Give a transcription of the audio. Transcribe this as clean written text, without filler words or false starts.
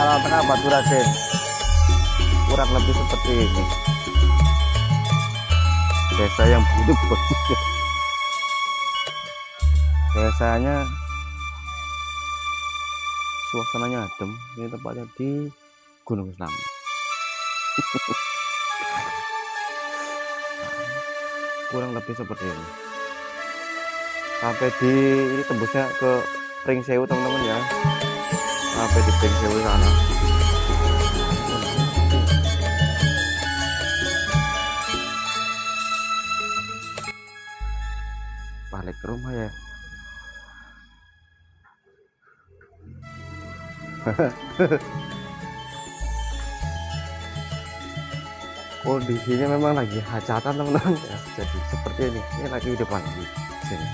Tengah Batu Raden, kurang lebih seperti ini desa yang hidup. Desanya suasananya adem, ini tempatnya di Gunung Selamet. Kurang lebih seperti ini sampai di ini tembusnya ke Pringsewu teman-teman ya, sampai di Pringsewu sana. Balik ke rumah ya. Kondisinya memang lagi hajatan teman-teman ya, jadi seperti ini lagi hidup lagi sini.